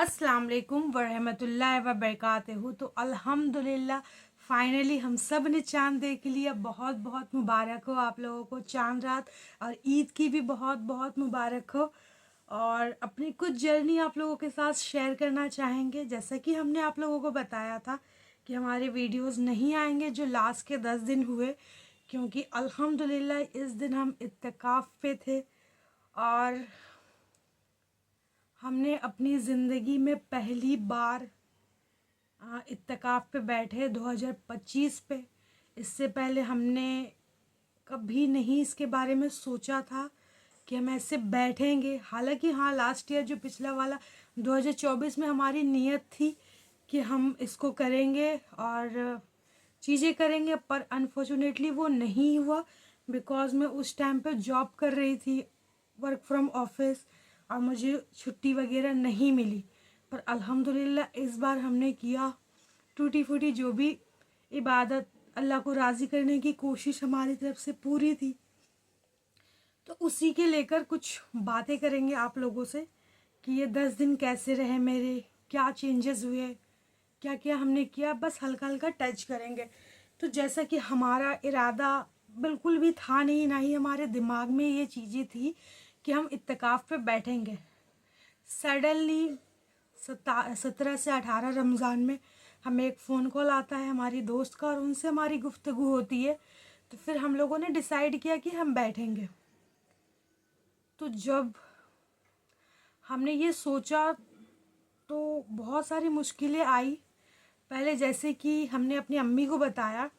अस्सलाम वालेकुम वरहमतुल्लाहि वबरकातुहू। तो अल्हम्दुलिल्लाह फाइनली हम सब ने चांद देख लिया। बहुत बहुत मुबारक हो आप लोगों को चांद रात, और ईद की भी बहुत बहुत मुबारक हो। और अपनी कुछ जर्नी आप लोगों के साथ शेयर करना चाहेंगे। जैसा कि हमने आप लोगों को बताया था कि हमारे वीडियोस नहीं आएंगे जो लास्ट के 10 दिन हुए, क्योंकि अल्हम्दुलिल्लाह इस दिन हम इत्तिकाफ़ पे थे और हमने अपनी ज़िंदगी में पहली बार इत्तिकाफ़ पे बैठे 2025 पे। इससे पहले हमने कभी नहीं इसके बारे में सोचा था कि हम ऐसे बैठेंगे। हालांकि हाँ, लास्ट ईयर जो पिछला वाला 2024 में हमारी नीयत थी कि हम इसको करेंगे और चीज़ें करेंगे, पर अनफॉर्चुनेटली वो नहीं हुआ। बिकॉज़ मैं उस टाइम पे जॉब कर रही थी, वर्क फ्रॉम ऑफिस, और मुझे छुट्टी वगैरह नहीं मिली। पर अल्हम्दुलिल्लाह इस बार हमने किया। टूटी फूटी जो भी इबादत, अल्लाह को राज़ी करने की कोशिश हमारी तरफ से पूरी थी। तो उसी के लेकर कुछ बातें करेंगे आप लोगों से कि ये 10 दिन कैसे रहे मेरे, क्या चेंजेस हुए, क्या क्या हमने किया, बस हल्का हल्का टच करेंगे। तो जैसा कि हमारा इरादा बिल्कुल भी था नहीं, ना ही हमारे दिमाग में ये चीज़ें थी कि हम इत्तिकाफ़ पे बैठेंगे। सडनली 17 से 18 रमज़ान में हमें एक फ़ोन कॉल आता है हमारी दोस्त का, और उनसे हमारी गुफ्तगू होती है। तो फिर हम लोगों ने डिसाइड किया कि हम बैठेंगे। तो जब हमने ये सोचा तो बहुत सारी मुश्किलें आई। पहले जैसे कि हमने अपनी अम्मी को बताया,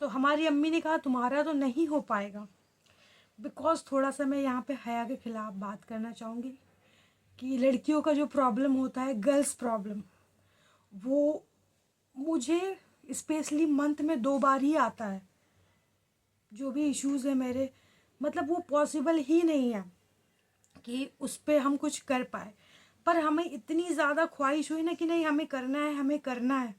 तो हमारी अम्मी ने कहा तुम्हारा तो नहीं हो पाएगा। बिकॉज़ थोड़ा सा मैं यहाँ पे हया के ख़िलाफ़ बात करना चाहूँगी कि लड़कियों का जो प्रॉब्लम होता है, गर्ल्स प्रॉब्लम, वो मुझे स्पेशली मंथ में 2 बार ही आता है। जो भी इश्यूज़ है मेरे, मतलब वो पॉसिबल ही नहीं है कि उस पे हम कुछ कर पाए। पर हमें इतनी ज़्यादा ख्वाहिश हुई ना कि नहीं, हमें करना है, हमें करना है।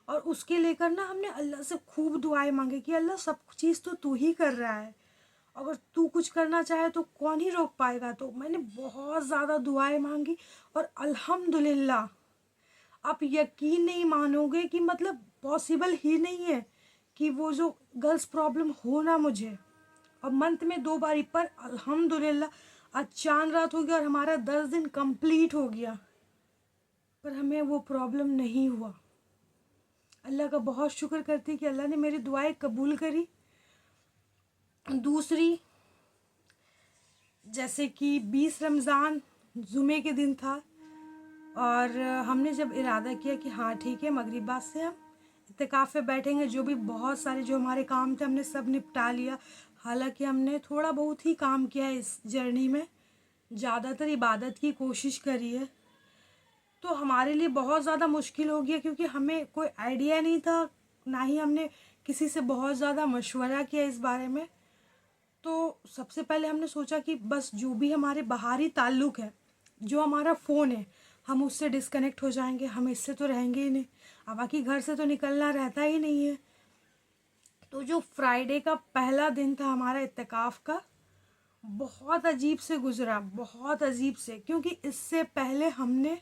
और उसके लेकर ना हमने अल्लाह से खूब दुआएं मांगी कि अल्लाह सब चीज़ तो तू ही कर रहा है, अगर तू कुछ करना चाहे तो कौन ही रोक पाएगा। तो मैंने बहुत ज़्यादा दुआएं मांगी और अल्हम्दुलिल्लाह आप यकीन नहीं मानोगे कि मतलब पॉसिबल ही नहीं है कि वो जो गर्ल्स प्रॉब्लम हो ना मुझे, और मंथ में 2 बारी। पर अल्हम्दुलिल्लाह आज चांद रात हो गया और हमारा 10 दिन कंप्लीट हो गया, पर हमें वो प्रॉब्लम नहीं हुआ। अल्लाह का बहुत शुक्र करती कि अल्लाह ने मेरी दुआएं कबूल करी। दूसरी, जैसे कि 20 रमज़ान जुमे के दिन था, और हमने जब इरादा किया कि हाँ ठीक है, मगरिबा से हम इत्तिकाफ़ पे बैठेंगे। जो भी बहुत सारे जो हमारे काम थे हमने सब निपटा लिया। हालांकि हमने थोड़ा बहुत ही काम किया है इस जर्नी में, ज़्यादातर इबादत की कोशिश करी है। तो हमारे लिए बहुत ज़्यादा मुश्किल हो गया, क्योंकि हमें कोई आइडिया नहीं था, ना ही हमने किसी से बहुत ज़्यादा मशवरा किया इस बारे में। तो सबसे पहले हमने सोचा कि बस जो भी हमारे बाहरी ताल्लुक़ है, जो हमारा फ़ोन है, हम उससे डिस्कनेक्ट हो जाएंगे, हम इससे तो रहेंगे ही नहीं। अब बाकी घर से तो निकलना रहता ही नहीं है। तो जो फ्राइडे का पहला दिन था हमारा इत्तिकाफ़ का, बहुत अजीब से गुजरा, बहुत अजीब से, क्योंकि इससे पहले हमने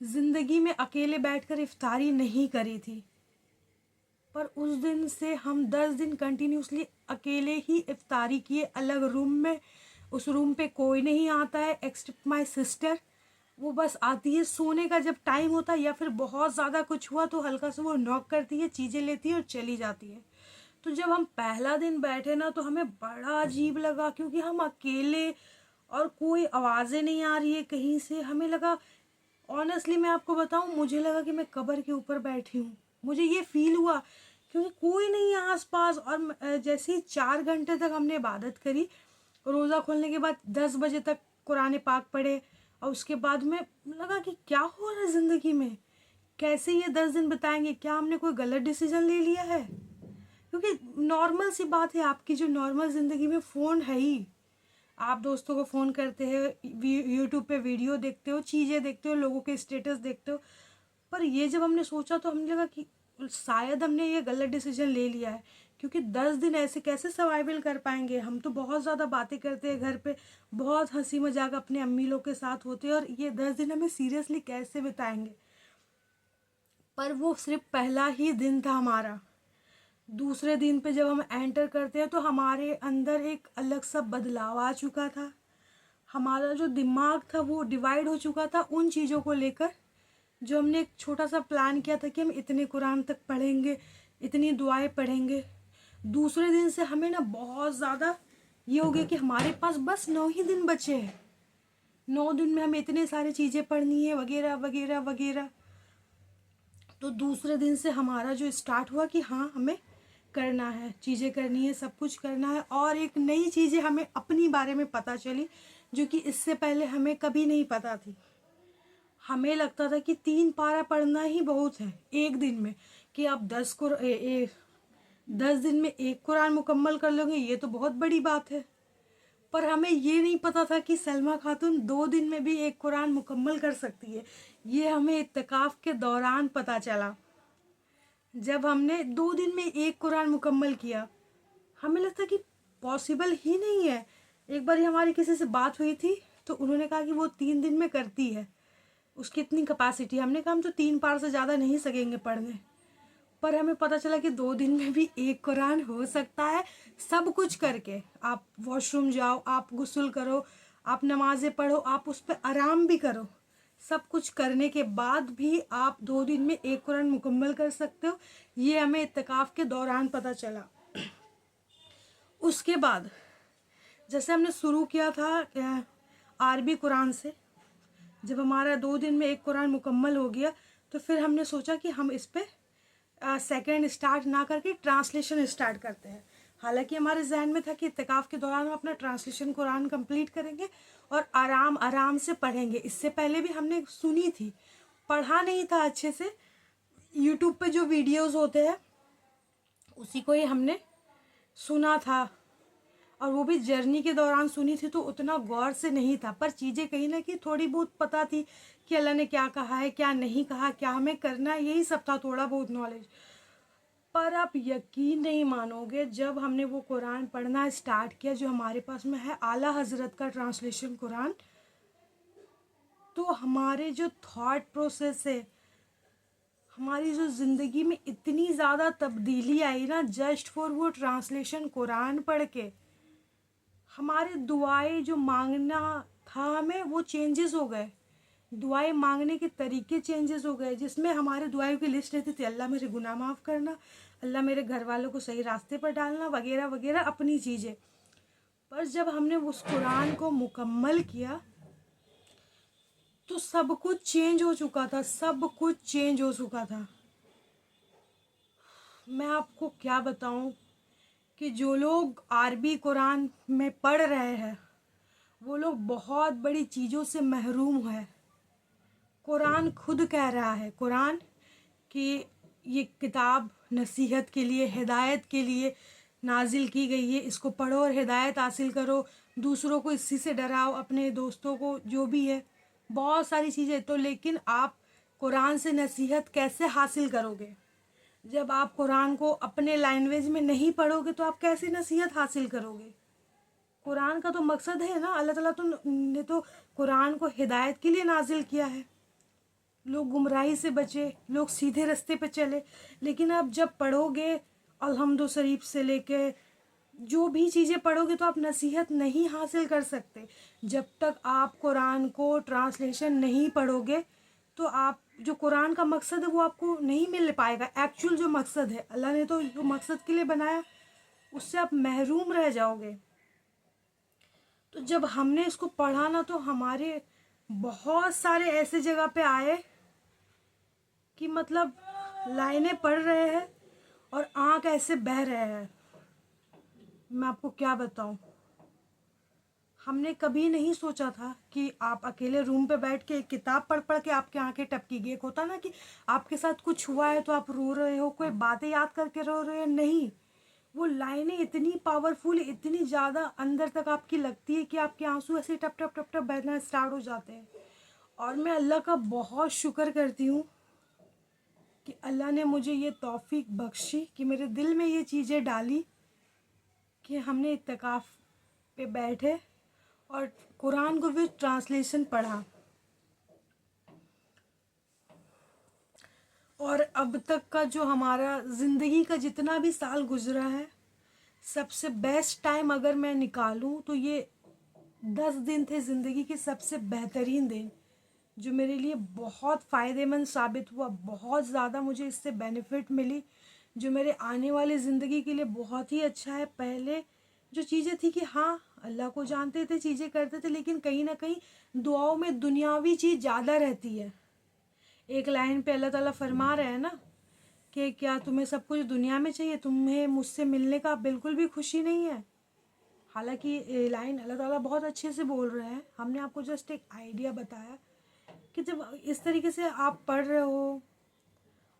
ज़िंदगी में अकेले बैठकर इफ्तारी नहीं करी थी। पर उस दिन से हम 10 दिन कंटिन्यूसली अकेले ही इफ्तारी किए, अलग रूम में। उस रूम पे कोई नहीं आता है एक्सेप्ट माय सिस्टर। वो बस आती है सोने का जब टाइम होता है, या फिर बहुत ज़्यादा कुछ हुआ तो हल्का सा वो नॉक करती है, चीज़ें लेती है और चली जाती है। तो जब हम पहला दिन बैठे ना, तो हमें बड़ा अजीब लगा, क्योंकि हम अकेले और कोई आवाज़ें नहीं आ रही है कहीं से। हमें लगा, ऑनेस्टली मैं आपको बताऊं, मुझे लगा कि मैं कब्र के ऊपर बैठी हूँ। मुझे ये फील हुआ, क्योंकि कोई नहीं है आसपास। और जैसे ही 4 घंटे तक हमने इबादत करी, रोज़ा खोलने के बाद 10 बजे तक कुरान पाक पढ़े, और उसके बाद में लगा कि क्या हो रहा है ज़िंदगी में, कैसे ये 10 दिन बताएंगे, क्या हमने कोई गलत डिसीजन ले लिया है। क्योंकि नॉर्मल सी बात है, आपकी जो नॉर्मल ज़िंदगी में फ़ोन है ही, आप दोस्तों को फ़ोन करते हैं, यूट्यूब पे वीडियो देखते हो, चीज़ें देखते हो, लोगों के स्टेटस देखते हो। पर ये जब हमने सोचा तो हमने लगा कि शायद हमने ये गलत डिसीजन ले लिया है, क्योंकि 10 दिन ऐसे कैसे सर्वाइवल कर पाएंगे। हम तो बहुत ज़्यादा बातें करते हैं घर पे, बहुत हंसी मजाक अपने अम्मी लोग के साथ होते हैं, और ये 10 दिन हमें सीरियसली कैसे बिताएंगे। पर वो सिर्फ पहला ही दिन था हमारा। दूसरे दिन पे जब हम एंटर करते हैं तो हमारे अंदर एक अलग सा बदलाव आ चुका था। हमारा जो दिमाग था वो डिवाइड हो चुका था उन चीज़ों को लेकर, जो हमने एक छोटा सा प्लान किया था कि हम इतने कुरान तक पढ़ेंगे, इतनी दुआएं पढ़ेंगे। दूसरे दिन से हमें ना बहुत ज़्यादा ये हो गया कि हमारे पास बस 9 ही दिन बचे हैं, 9 दिन में हमें इतने सारी चीज़ें पढ़नी है वगैरह वगैरह वगैरह। तो दूसरे दिन से हमारा जो स्टार्ट हुआ कि हाँ हमें करना है, चीज़ें करनी है, सब कुछ करना है। और एक नई चीज़ें हमें अपनी बारे में पता चली जो कि इससे पहले हमें कभी नहीं पता थी। हमें लगता था कि 3 पारा पढ़ना ही बहुत है एक दिन में, कि आप 10 दिन में एक कुरान मुकम्मल कर लोगे, ये तो बहुत बड़ी बात है। पर हमें ये नहीं पता था कि सलमा खातून 2 दिन में भी एक कुरान मुकम्मल कर सकती है। ये हमें इत्तिकाफ के दौरान पता चला। जब हमने 2 दिन में एक कुरान मुकम्मल किया, हमें लगता कि पॉसिबल ही नहीं है। एक बार हमारी किसी से बात हुई थी तो उन्होंने कहा कि वो 3 दिन में करती है, उसकी इतनी कैपेसिटी। हमने कहा हम तो 3 पार से ज़्यादा नहीं सकेंगे पढ़ने। पर हमें पता चला कि 2 दिन में भी एक कुरान हो सकता है, सब कुछ करके। आप वॉशरूम जाओ, आप गुस्ल करो, आप नमाज़ें पढ़ो, आप उस पर आराम भी करो, सब कुछ करने के बाद भी आप 2 दिन में एक कुरान मुकम्मल कर सकते हो। ये हमें इत्तिकाफ के दौरान पता चला। उसके बाद जैसे हमने शुरू किया था अरबी कुरान से, जब हमारा 2 दिन में एक कुरान मुकम्मल हो गया तो फिर हमने सोचा कि हम इस पे सेकेंड स्टार्ट ना करके ट्रांसलेशन स्टार्ट करते हैं। हालांकि हमारे जहन में था कि इत्तिकाफ के दौरान हम अपना ट्रांसलेशन कुरान कंप्लीट करेंगे और आराम आराम से पढ़ेंगे। इससे पहले भी हमने सुनी थी, पढ़ा नहीं था अच्छे से। यूट्यूब पे जो वीडियोस होते हैं उसी को ही हमने सुना था, और वो भी जर्नी के दौरान सुनी थी, तो उतना गौर से नहीं था। पर चीज़ें कहीं ना कहीं थोड़ी बहुत पता थी कि अल्लाह ने क्या कहा है, क्या नहीं कहा, क्या हमें करना है, यही सब था, थोड़ा बहुत नॉलेज। पर आप यकीन नहीं मानोगे, जब हमने वो कुरान पढ़ना स्टार्ट किया जो हमारे पास में है आला हज़रत का ट्रांसलेशन कुरान, तो हमारे जो थॉट प्रोसेस है, हमारी जो ज़िंदगी में इतनी ज़्यादा तब्दीली आई ना जस्ट फॉर वो ट्रांसलेशन कुरान पढ़ के। हमारे दुआएं जो मांगना था हमें, वो चेंजेस हो गए। दुआएं मांगने के तरीके चेंजेस हो गए, जिसमें हमारे दुआओं की लिस्ट रहती थी, अल्लाह मेरे गुनाह माफ़ करना, अल्लाह मेरे घर वालों को सही रास्ते पर डालना, वगैरह वगैरह अपनी चीज़ें। पर जब हमने उस कुरान को मुकम्मल किया तो सब कुछ चेंज हो चुका था, सब कुछ चेंज हो चुका था। मैं आपको क्या बताऊं कि जो लोग अरबी कुरान में पढ़ रहे हैं वो लोग बहुत बड़ी चीज़ों से महरूम है। कुरान खुद कह रहा है, कुरान कि ये किताब नसीहत के लिए, हिदायत के लिए नाजिल की गई है, इसको पढ़ो और हिदायत हासिल करो, दूसरों को इसी से डराओ, अपने दोस्तों को, जो भी है बहुत सारी चीज़ें। तो लेकिन आप कुरान से नसीहत कैसे हासिल करोगे? जब आप कुरान को अपने लैंग्वेज में नहीं पढ़ोगे तो आप कैसे नसीहत हासिल करोगे? कुरान का तो मकसद है ना, अल्लाह ताला तो ने तो कुरान को हिदायत के लिए नाजिल किया है, लोग गुमराही से बचे, लोग सीधे रास्ते पे चले। लेकिन आप जब पढ़ोगे अलहम्दु शरीफ से लेके जो भी चीज़ें पढ़ोगे तो आप नसीहत नहीं हासिल कर सकते। जब तक आप कुरान को ट्रांसलेशन नहीं पढ़ोगे तो आप जो कुरान का मकसद है वो आपको नहीं मिल पाएगा। एक्चुअल जो मकसद है, अल्लाह ने तो जो मकसद के लिए बनाया उससे आप महरूम रह जाओगे। तो जब हमने इसको पढ़ा ना तो हमारे बहुत सारे ऐसे जगह पे आए कि मतलब लाइनें पढ़ रहे हैं और आँख ऐसे बह रहे हैं। मैं आपको क्या बताऊं, हमने कभी नहीं सोचा था कि आप अकेले रूम पे बैठ के एक किताब पढ़ पढ़ के आपकी आंखें टपकेगी। एक होता ना कि आपके साथ कुछ हुआ है तो आप रो रहे हो, कोई बातें याद करके रो रहे हो, नहीं। वो लाइनें इतनी पावरफुल, इतनी ज़्यादा अंदर तक आपकी लगती है कि आपके आंसू ऐसे टप टप टप टप बहना स्टार्ट हो जाते हैं। और मैं अल्लाह का बहुत शुक्र करती हूँ कि अल्लाह ने मुझे ये तौफीक बख्शी कि मेरे दिल में ये चीज़ें डाली कि हमने इत्तिकाफ़ पे बैठे और कुरान को भी ट्रांसलेशन पढ़ा। और अब तक का जो हमारा ज़िंदगी का जितना भी साल गुजरा है, सबसे बेस्ट टाइम अगर मैं निकालूं तो ये 10 दिन थे ज़िंदगी के सबसे बेहतरीन दिन, जो मेरे लिए बहुत फ़ायदेमंद साबित हुआ। बहुत ज़्यादा मुझे इससे बेनिफिट मिली, जो मेरे आने वाली ज़िंदगी के लिए बहुत ही अच्छा है। पहले जो चीज़ें थी कि हाँ, अल्लाह को जानते थे, चीज़ें करते थे, लेकिन कहीं ना कहीं दुआओं में दुनियावी चीज़ ज़्यादा रहती है। एक लाइन पे अल्लाह ताला फरमा रहे हैं ना कि क्या तुम्हें सब कुछ दुनिया में चाहिए, तुम्हें मुझसे मिलने का बिल्कुल भी खुशी नहीं है। हालांकि ये लाइन अल्लाह ताला बहुत अच्छे से बोल रहे हैं, हमने आपको जस्ट एक आइडिया बताया कि जब इस तरीके से आप पढ़ रहे हो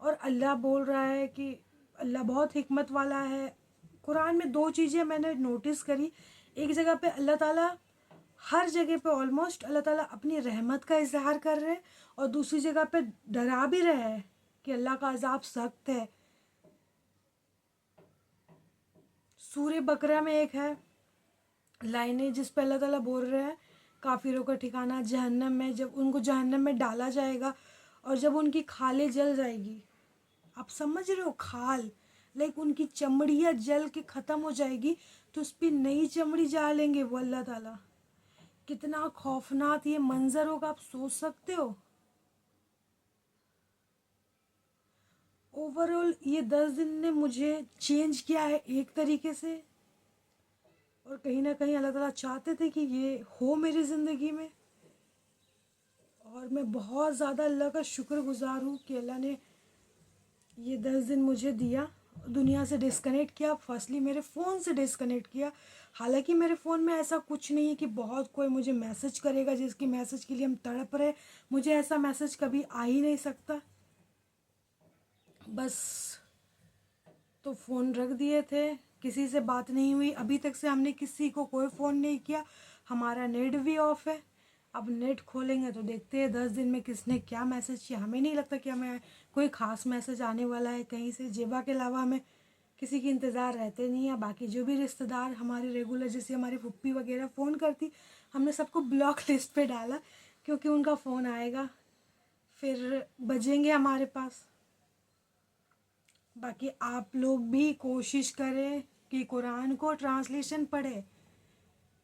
और अल्लाह बोल रहा है कि अल्लाह बहुत हिकमत वाला है। कुरान में दो चीज़ें मैंने नोटिस करी। एक जगह पे अल्लाह ताला, हर जगह पे ऑलमोस्ट अल्लाह ताला अपनी रहमत का इजहार कर रहे हैं, और दूसरी जगह पे डरा भी रहे हैं कि अल्लाह का अजाब सख्त है। सूरह बकरा में एक है लाइनें जिस पे अल्लाह ताला बोल रहे हैं काफिरों का ठिकाना जहन्नम में, जब उनको जहन्नम में डाला जाएगा और जब उनकी खालें जल जाएगी, आप समझ रहे हो, खाल लाइक उनकी चमड़ियाँ जल के ख़त्म हो जाएगी, तो उस पर नई चमड़ी डालेंगे वो अल्लाह ताला। कितना खौफनाक ये मंजर होगा, आप सोच सकते हो। ओवरऑल ये 10 दिन ने मुझे चेंज किया है एक तरीके से, और कहीं ना कहीं अल्लाह ताला चाहते थे कि ये हो मेरी ज़िंदगी में। और मैं बहुत ज़्यादा अल्लाह का शुक्रगुजार हूँ कि अल्लाह ने ये 10 दिन मुझे दिया। दुनिया से डिस्कनेक्ट किया, फर्स्टली मेरे फ़ोन से डिस्कनेक्ट किया। हालांकि मेरे फ़ोन में ऐसा कुछ नहीं है कि बहुत कोई मुझे मैसेज करेगा जिसकी मैसेज के लिए हम तड़प रहे, मुझे ऐसा मैसेज कभी आ ही नहीं सकता। बस तो फ़ोन रख दिए थे, किसी से बात नहीं हुई अभी तक से, हमने किसी को कोई फ़ोन नहीं किया। हमारा नेट भी ऑफ है। अब नेट खोलेंगे तो देखते हैं 10 दिन में किसने क्या मैसेज किया। हमें नहीं लगता कि हमें कोई ख़ास मैसेज आने वाला है कहीं से। जेबा के अलावा हमें किसी की इंतज़ार रहते नहीं है। बाकी जो भी रिश्तेदार हमारे रेगुलर, जैसे हमारी फुप्पी वगैरह फ़ोन करती, हमने सबको ब्लॉक लिस्ट पे डाला, क्योंकि उनका फ़ोन आएगा फिर बजेंगे हमारे पास। बाकी आप लोग भी कोशिश करें कि कुरान को ट्रांसलेशन पढ़े।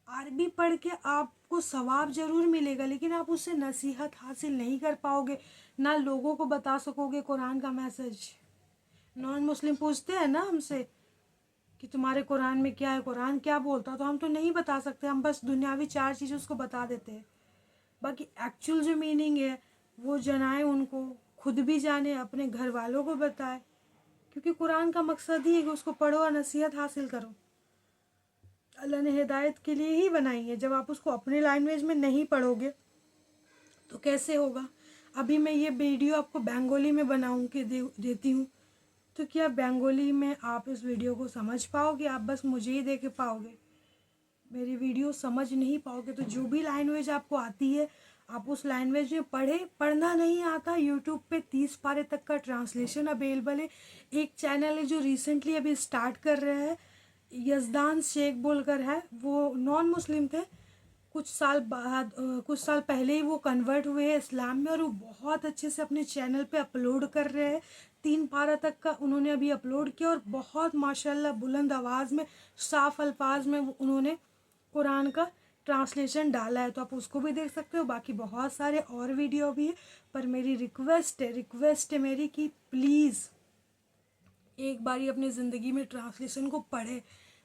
अरबी पढ़ के आपको सवाब ज़रूर मिलेगा, लेकिन आप उससे नसीहत हासिल नहीं कर पाओगे, ना लोगों को बता सकोगे कुरान का मैसेज। नॉन मुस्लिम पूछते हैं ना हमसे कि तुम्हारे कुरान में क्या है, कुरान क्या बोलता, तो हम तो नहीं बता सकते, हम बस दुनियावी 4 चीज़ें उसको बता देते हैं। बाकी एक्चुअल जो मीनिंग है वो जनाए उनको, खुद भी जाने, अपने घर वालों को बताए, क्योंकि कुरान का मकसद ही है कि उसको पढ़ो और नसीहत हासिल करो। अल्लाह ने हिदायत के लिए ही बनाई है। जब आप उसको अपने लैंग्वेज में नहीं पढ़ोगे तो कैसे होगा। अभी मैं ये वीडियो आपको बंगाली में बनाऊँ के देती हूँ, तो क्या बंगाली में आप इस वीडियो को समझ पाओगे? आप बस मुझे ही देख पाओगे, मेरी वीडियो समझ नहीं पाओगे। तो जो भी लैंग्वेज आपको आती है आप उस लैंग्वेज में पढ़े। पढ़ना नहीं आता, यूट्यूब पे 30 पारे तक का ट्रांसलेशन अवेलेबल है। एक चैनल है जो रिसेंटली अभी स्टार्ट कर रहे हैं, यजदान शेख बोलकर है, वो नॉन मुस्लिम थे, कुछ साल पहले ही वो कन्वर्ट हुए हैं इस्लाम में, और वो बहुत अच्छे से अपने चैनल पे अपलोड कर रहे हैं। 3 पारा तक का उन्होंने अभी अपलोड किया, और बहुत माशाल्लाह बुलंद आवाज़ में, साफ अल्फाज में उन्होंने कुरान का ट्रांसलेशन डाला है, तो आप उसको भी देख सकते हो। बाकी बहुत सारे और वीडियो भी है, पर मेरी रिक्वेस्ट है मेरी कि प्लीज़ एक बारी अपनी ज़िंदगी में ट्रांसलेशन को पढ़े,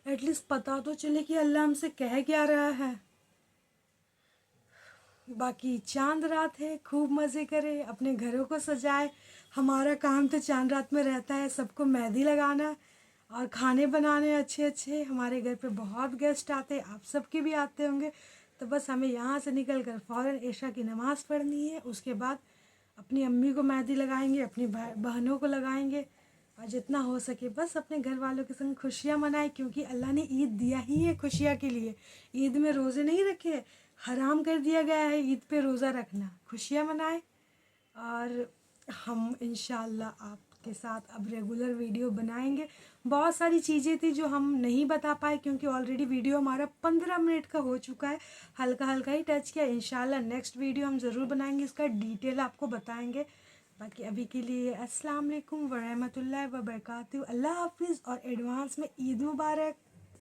एटलीस्ट पता तो चले कि अल्लाह हमसे कह क्या रहा है। बाकी चांद रात है, खूब मज़े करें, अपने घरों को सजाए। हमारा काम तो चांद रात में रहता है सबको मेहंदी लगाना और खाने बनाने अच्छे अच्छे। हमारे घर पे बहुत गेस्ट आते हैं, आप सबके भी आते होंगे। तो बस हमें यहाँ से निकल कर फ़ौरन इशा की नमाज़ पढ़नी है, उसके बाद अपनी अम्मी को मेहंदी लगाएंगे, अपनी बहनों को लगाएंगे, और जितना हो सके बस अपने घर वालों के संग खुशियाँ मनाएं, क्योंकि अल्लाह ने ईद दिया ही है खुशियाँ के लिए। ईद में रोज़े नहीं रखे, हराम कर दिया गया है ईद पे रोज़ा रखना। खुशियाँ मनाएं और हम इंशाल्लाह आपके साथ अब रेगुलर वीडियो बनाएंगे। बहुत सारी चीज़ें थी जो हम नहीं बता पाए क्योंकि ऑलरेडी वीडियो हमारा 15 मिनट का हो चुका है, हल्का हल्का ही टच किया। इंशाल्लाह नेक्स्ट वीडियो हम ज़रूर बनाएंगे, इसका डिटेल आपको बताएंगे। बाकी अभी के लिए अस्सलाम वालेकुम वरहमतुल्लाहि व बरकातहू, अल्लाह हाफिज़ और एडवांस में ईद मुबारक।